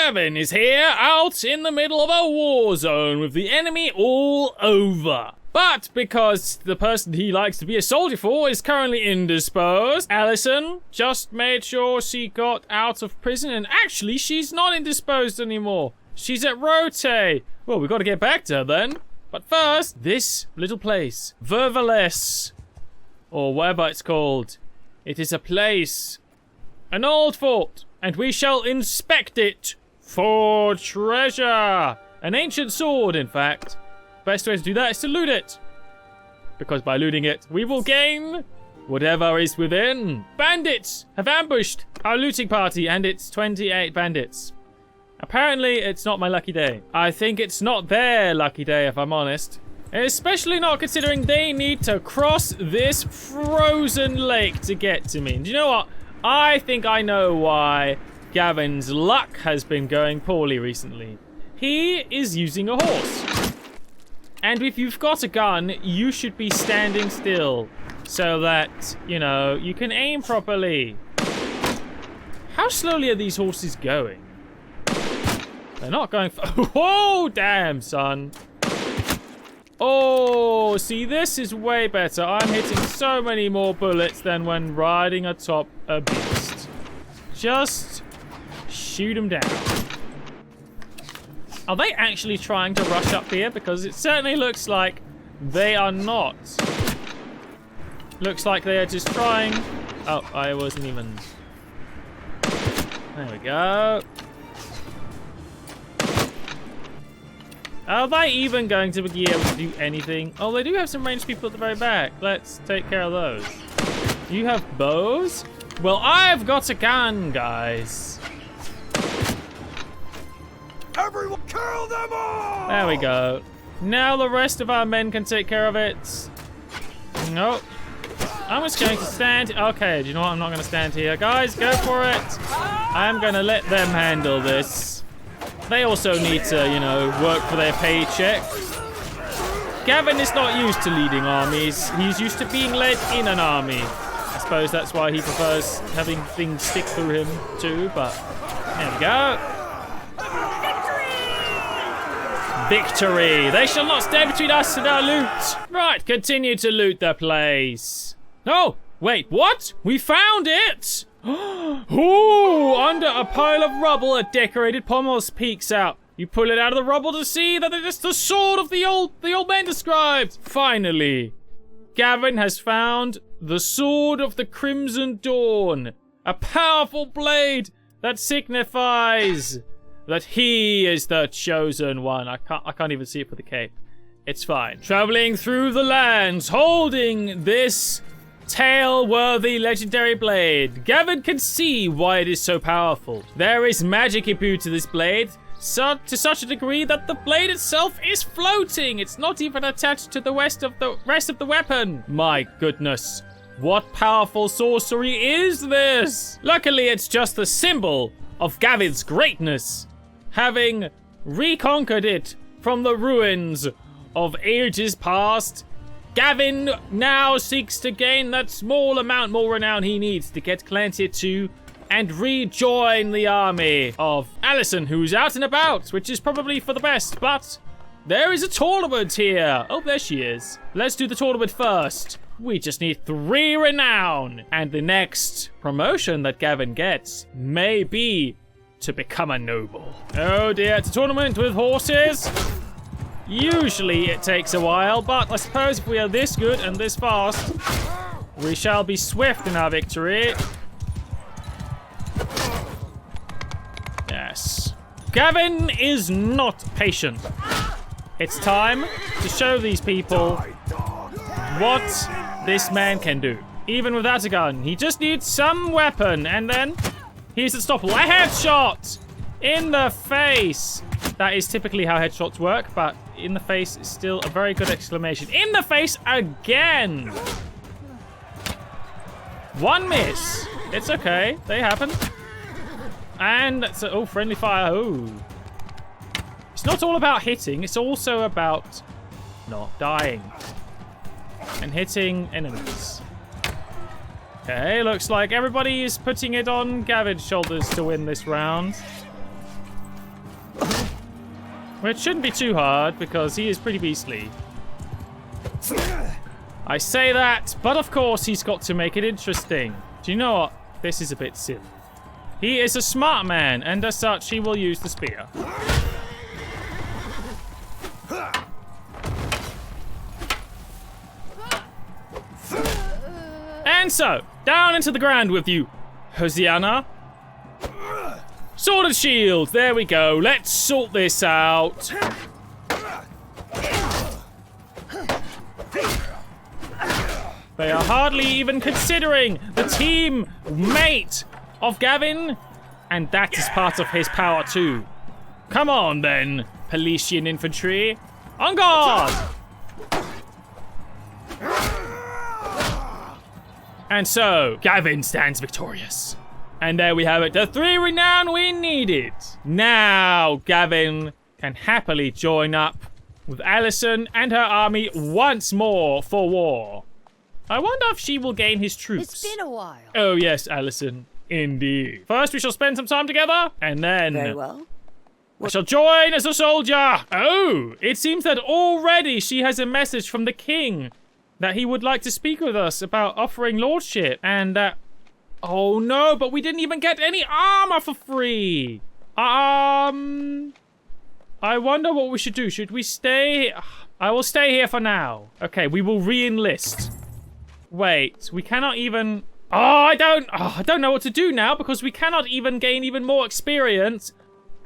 Gavin is here, out in the middle of a war zone with the enemy all over. But because the person he likes to be a soldier for is currently indisposed, Allison just made sure she got out of prison, and actually she's not indisposed anymore. She's at Rote. Well, we've got to get back to her then. But first, this little place, Vervalles, or whatever it's called. It is a place, an old fort, and we shall inspect it for treasure. An ancient sword, in fact. Best way to do that is to loot it, because by looting it, we will gain whatever is within. Bandits have ambushed our looting party, and it's 28 bandits. Apparently, it's not my lucky day. I think it's not their lucky day, if I'm honest. Especially not considering they need to cross this frozen lake to get to me. And do you know what? I think I know why Gavin's luck has been going poorly recently. He is using a horse. And if you've got a gun, you should be standing still so that, you know, you can aim properly. How slowly are these horses going? They're not going whoa, damn, son. Oh, see, this is way better. I'm hitting so many more bullets than when riding atop a beast. Just shoot them down. Are they actually trying to rush up here? Because it certainly looks like they are not. Looks like they are just trying. Oh, I wasn't even. There we go. Are they even going to be able to do anything? Oh, they do have some ranged people at the very back. Let's take care of those. You have bows? Well, I've got a gun, guys. Everyone, kill them all! There we go. Now the rest of our men can take care of it. Nope. I'm just going to stand. Okay, do you know what? I'm not going to stand here. Guys, go for it. I'm going to let them handle this. They also need to, you know, work for their paycheck. Gavin is not used to leading armies. He's used to being led in an army. I suppose that's why he prefers having things stick through him too, but there we go. Victory! They shall not stand between us and our loot. Right, continue to loot the place. Oh, wait, what? We found it! Ooh, under a pile of rubble, a decorated pommel peeks out. You pull it out of the rubble to see that it is the sword of the old man described. Finally, Gavin has found the sword of the Crimson Dawn, a powerful blade that signifies that he is the chosen one. I can't even see it for the cape. It's fine. Traveling through the lands, holding this tale-worthy legendary blade, Gavin can see why it is so powerful. There is magic imbued to this blade, to such a degree that the blade itself is floating. It's not even attached to the rest of the weapon. My goodness, what powerful sorcery is this? Luckily, it's just the symbol of Gavin's greatness, having reconquered it from the ruins of ages past. Gavin now seeks to gain that small amount more renown he needs to get Clancy 2 and rejoin the army of Allison, who's out and about, which is probably for the best, but there is a tournament here. Oh, there she is. Let's do the tournament first. We just need 3 renown, and the next promotion that Gavin gets may be to become a noble. Oh dear, it's a tournament with horses. Usually it takes a while, but I suppose if we are this good and this fast, we shall be swift in our victory. Yes. Gavin is not patient. It's time to show these people what this man can do. Even without a gun, he just needs some weapon, and then he's unstoppable. A headshot in the face. That is typically how headshots work, but in the face is still a very good exclamation. In the face again. One miss. It's okay. They happen. And that's a, oh, friendly fire. Oh. It's not all about hitting. It's also about not dying and hitting enemies. Okay, looks like everybody is putting it on Gavin's shoulders to win this round. Which shouldn't be too hard because he is pretty beastly. I say that, but of course he's got to make it interesting. Do you know what? This is a bit silly. He is a smart man, and as such, he will use the spear. And so, down into the ground with you, Hosiana. Sword and shield, there we go. Let's sort this out. They are hardly even considering the team mate of Gavin, and that is part of his power too. Come on then, Peletian infantry. On guard! And so, Gavin stands victorious. And there we have it, the 3 renown we needed. Now, Gavin can happily join up with Alison and her army once more for war. I wonder if she will gain his troops. It's been a while. Oh yes, Alison. Indeed. First, we shall spend some time together, and then... Very well. I shall join as a soldier. Oh, it seems that already she has a message from the king that he would like to speak with us about offering lordship, and that... Oh no, but we didn't even get any armor for free. I wonder what we should do. Should we stay? I will stay here for now. Okay, we will re-enlist. Wait, we cannot even... I don't know what to do now because we cannot even gain even more experience.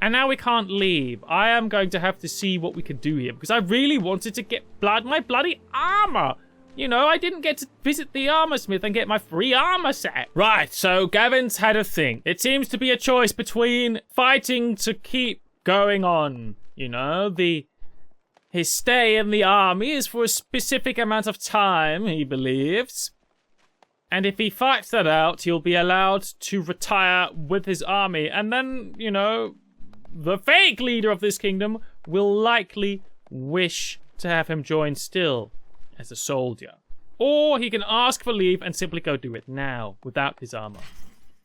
And now we can't leave. I am going to have to see what we can do here because I really wanted to get my bloody armor. You know, I didn't get to visit the armor smith and get my free armor set. Right, so Gavin's had a think. It seems to be a choice between fighting to keep going on. You know, his stay in the army is for a specific amount of time, he believes. And if he fights that out, he'll be allowed to retire with his army. And then, you know, the fake leader of this kingdom will likely wish to have him join still as a soldier. Or he can ask for leave and simply go do it now without his armor.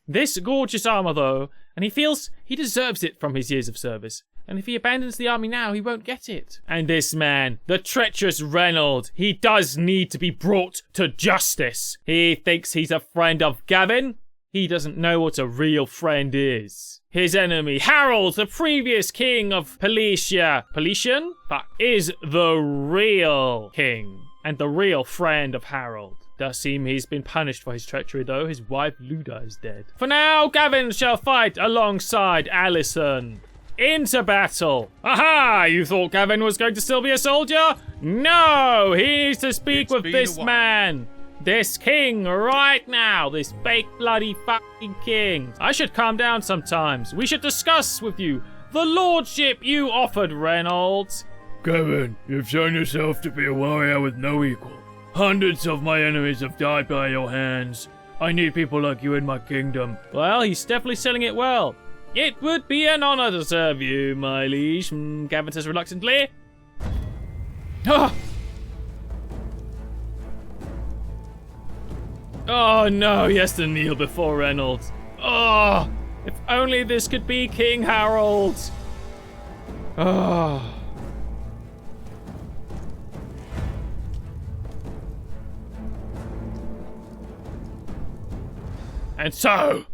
This gorgeous armor, though, and he feels he deserves it from his years of service. And if he abandons the army now, he won't get it. And this man, the treacherous Reynold, he does need to be brought to justice. He thinks he's a friend of Gavin. He doesn't know what a real friend is. His enemy, Harold, the previous king of Peletian, but is the real king and the real friend of Harold. Does seem he's been punished for his treachery, though. His wife, Luda, is dead. For now, Gavin shall fight alongside Alison. Into battle. Aha! You thought Gavin was going to still be a soldier? No! He needs to speak with this man. This king right now. This fake bloody fucking king. I should calm down sometimes. We should discuss with you the lordship you offered, Reynolds. Gavin, you've shown yourself to be a warrior with no equal. Hundreds of my enemies have died by your hands. I need people like you in my kingdom. Well, he's definitely selling it well. It would be an honor to serve you, my liege, Gavin says reluctantly. Oh! Oh no, he has to kneel before Reynolds. Oh! If only this could be King Harold. Oh. And so,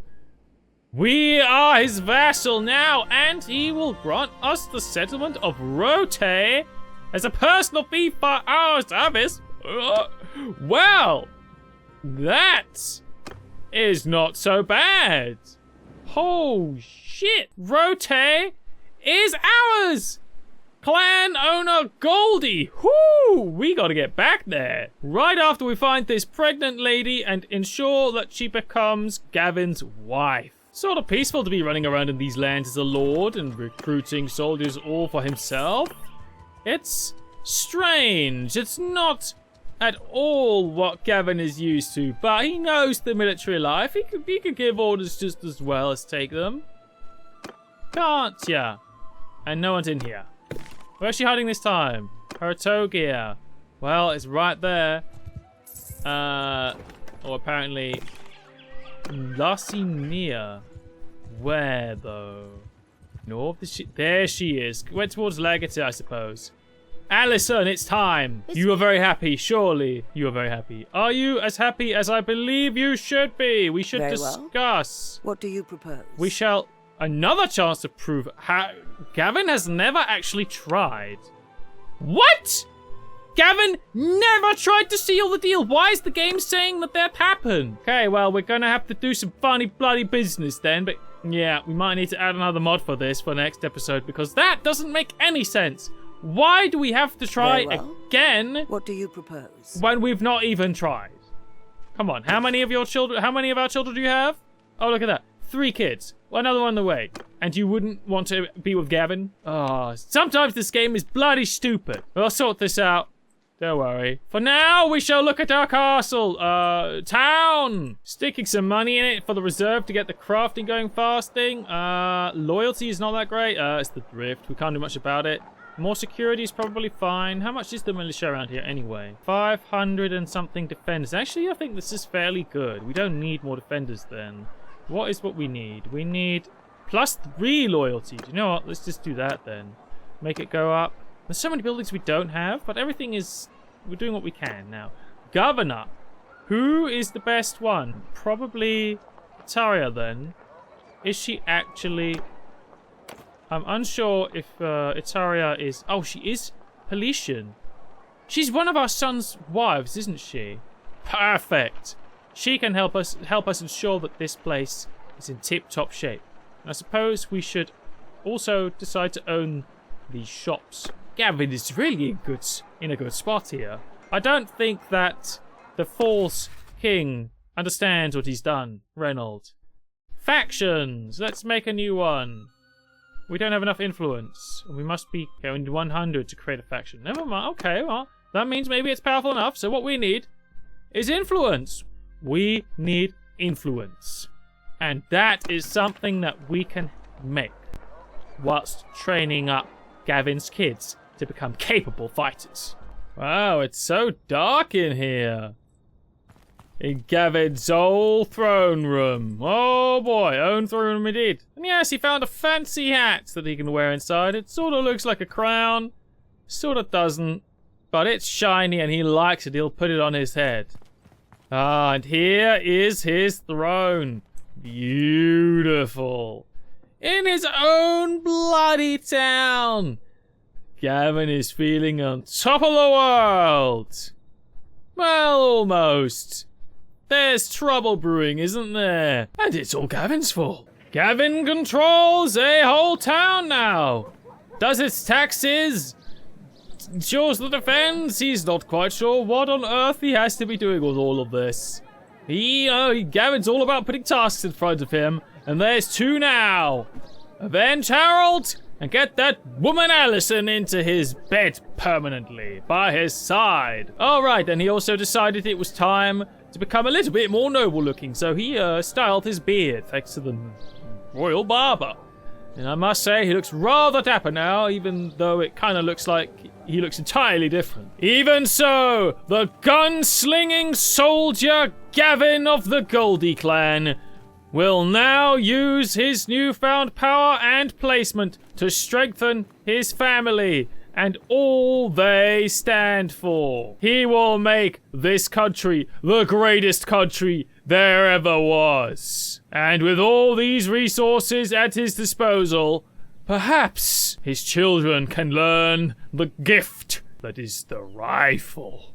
we are his vassal now, and he will grant us the settlement of Rote as a personal fee for our service. Well, that is not so bad. Oh shit, Rote is ours. Clan owner Goldie. Whoo, we gotta get back there. Right after we find this pregnant lady and ensure that she becomes Gavin's wife. Sort of peaceful to be running around in these lands as a lord and recruiting soldiers all for himself. It's strange. It's not at all what Gavin is used to, but he knows the military life. He could give orders just as well as take them. Can't ya? And no one's in here. Where's she hiding this time? Her toe gear. Well, it's right there. Or apparently... Lasinia. Where, though? North, there she is. Went towards Legacy, I suppose. Allison, it's time. You are very happy, surely. You are very happy. Are you as happy as I believe you should be? We should discuss. What do you propose? We shall... Another chance to prove how... Gavin has never actually tried. What? Gavin never tried to seal the deal. Why is the game saying that that happened? Okay, well, we're gonna have to do some funny bloody business then, but yeah, we might need to add another mod for this for next episode because that doesn't make any sense. Why do we have to try again? What do you propose? When we've not even tried? Come on, how many of our children do you have? Oh, look at that. 3 kids. Another one on the way. And you wouldn't want to be with Gavin? Oh, sometimes this game is bloody stupid. We'll sort this out. Don't worry. For now, we shall look at our castle. Town. Sticking some money in it for the reserve to get the crafting going fasting. Loyalty is not that great. It's the drift. We can't do much about it. More security is probably fine. How much is the militia around here anyway? 500 and something defenders. Actually, I think this is fairly good. We don't need more defenders then. What is what we need? We need +3 loyalty. Do you know what? Let's just do that then. Make it go up. There's so many buildings we don't have, but everything is... We're doing what we can now. Governor. Who is the best one? Probably Taria then. Is she actually... I'm unsure if Itaria is... Oh, she is Peletian. She's one of our son's wives, isn't she? Perfect. She can help us ensure that this place is in tip-top shape. And I suppose we should also decide to own these shops. Gavin is really in a good spot here. I don't think that the false king understands what he's done, Reynold. Factions. Let's make a new one. We don't have enough influence. We must be going to 100 to create a faction. Never mind. Okay, well, that means maybe it's powerful enough. So what we need is influence. We need influence. And that is something that we can make whilst training up Gavin's kids to become capable fighters. Wow, it's so dark in here. In Gavin's old throne room. Oh boy, own throne room indeed. And yes, he found a fancy hat that he can wear inside. It sort of looks like a crown. Sort of doesn't. But it's shiny and he likes it. He'll put it on his head. Ah, and here is his throne. Beautiful. In his own bloody town. Gavin is feeling on top of the world. Well, almost. There's trouble brewing, isn't there? And it's all Gavin's fault. Gavin controls a whole town now. Does its taxes, ensures the defense. He's not quite sure what on earth he has to be doing with all of this. Gavin's all about putting tasks in front of him, and there's 2 now. Avenge Harold and get that woman Allison into his bed permanently by his side. All right, and he also decided it was time to become a little bit more noble looking, so he styled his beard thanks to the royal barber. And I must say, he looks rather dapper now, even though it kind of looks like he looks entirely different. Even so, the gunslinging soldier Gavin of the Goldie clan will now use his newfound power and placement to strengthen his family and all they stand for. He will make this country the greatest country there ever was. And with all these resources at his disposal, perhaps his children can learn the gift that is the rifle.